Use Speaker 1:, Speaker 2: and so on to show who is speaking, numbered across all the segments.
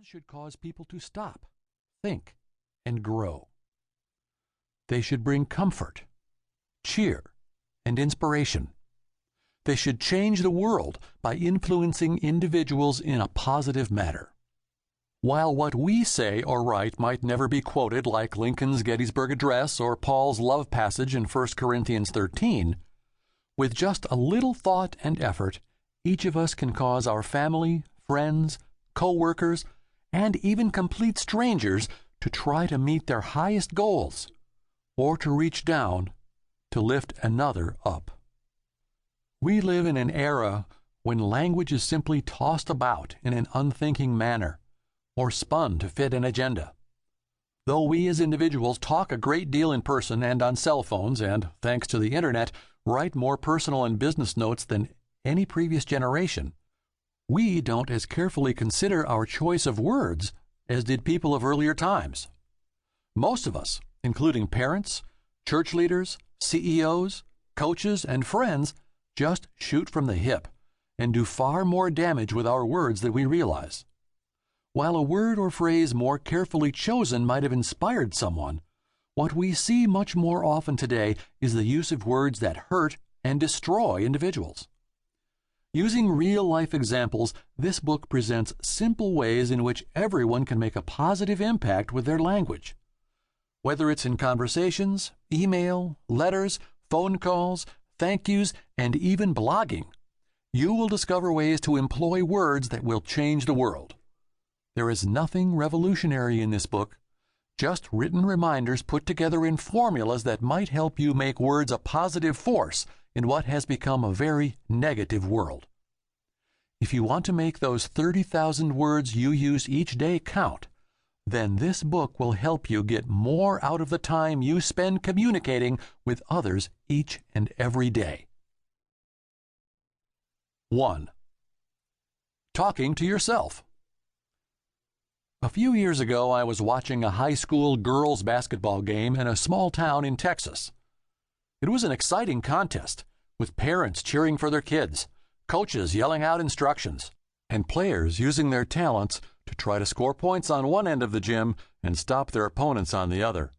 Speaker 1: Words should cause people to stop, think, and grow. They should bring comfort, cheer, and inspiration. They should change the world by influencing individuals in a positive manner. While what we say or write might never be quoted like Lincoln's Gettysburg Address or Paul's love passage in 1 Corinthians 13, with just a little thought and effort, each of us can cause our family, friends, co-workers, and even complete strangers to try to meet their highest goals, or to reach down to lift another up. We live in an era when language is simply tossed about in an unthinking manner, or spun to fit an agenda. Though we as individuals talk a great deal in person and on cell phones, and, thanks to the internet, write more personal and business notes than any previous generation, we don't as carefully consider our choice of words as did people of earlier times. Most of us, including parents, church leaders, CEOs, coaches, and friends, just shoot from the hip and do far more damage with our words than we realize. While a word or phrase more carefully chosen might have inspired someone, what we see much more often today is the use of words that hurt and destroy individuals. Using real-life examples, this book presents simple ways in which everyone can make a positive impact with their language. Whether it's in conversations, email, letters, phone calls, thank yous, and even blogging, you will discover ways to employ words that will change the world. There is nothing revolutionary in this book, just written reminders put together in formulas that might help you make words a positive force in what has become a very negative world. If you want to make those 30,000 words you use each day count, then this book will help you get more out of the time you spend communicating with others each and every day. 1. Talking to yourself. A few years ago, I was watching a high school girls' basketball game in a small town in Texas. It was an exciting contest, with parents cheering for their kids, coaches yelling out instructions, and players using their talents to try to score points on one end of the gym and stop their opponents on the other.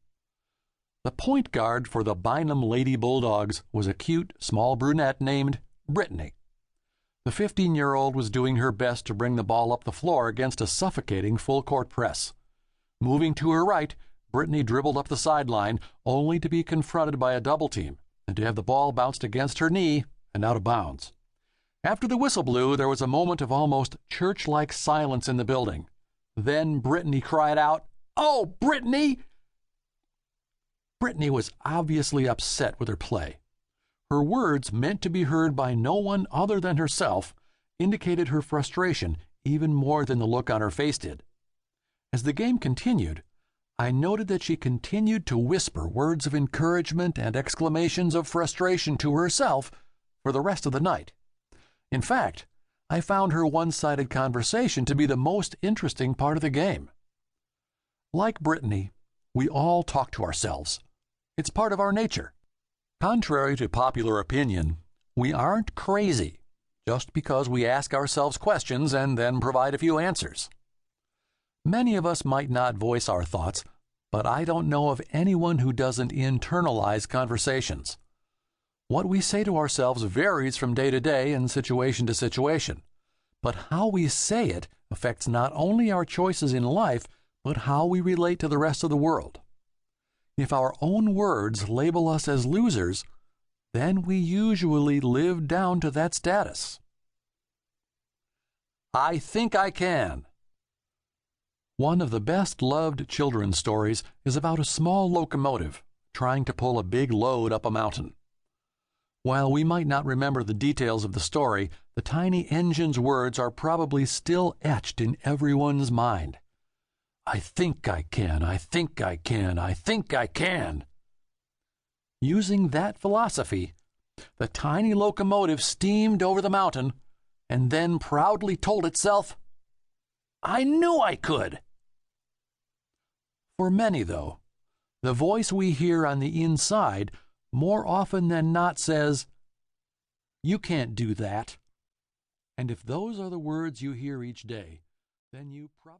Speaker 1: The point guard for the Bynum Lady Bulldogs was a cute, small brunette named Brittany. The 15-year-old was doing her best to bring the ball up the floor against a suffocating full-court press. Moving to her right, Brittany dribbled up the sideline, only to be confronted by a double team and to have the ball bounced against her knee and out of bounds. After the whistle blew, there was a moment of almost church-like silence in the building. Then Brittany cried out, "Oh, Brittany!" Brittany was obviously upset with her play. Her words, meant to be heard by no one other than herself, indicated her frustration even more than the look on her face did. As the game continued, I noted that she continued to whisper words of encouragement and exclamations of frustration to herself for the rest of the night. In fact, I found her one-sided conversation to be the most interesting part of the game. Like Brittany, we all talk to ourselves. It's part of our nature. Contrary to popular opinion, we aren't crazy just because we ask ourselves questions and then provide a few answers. Many of us might not voice our thoughts, but I don't know of anyone who doesn't internalize conversations. What we say to ourselves varies from day to day and situation to situation, but how we say it affects not only our choices in life, but how we relate to the rest of the world. If our own words label us as losers, then we usually live down to that status. I think I can. One of the best-loved children's stories is about a small locomotive trying to pull a big load up a mountain. While we might not remember the details of the story, the tiny engine's words are probably still etched in everyone's mind. I think I can, I think I can, I think I can. Using that philosophy, the tiny locomotive steamed over the mountain and then proudly told itself, I knew I could. For many, though, the voice we hear on the inside more often than not says, you can't do that. And if those are the words you hear each day, then you probably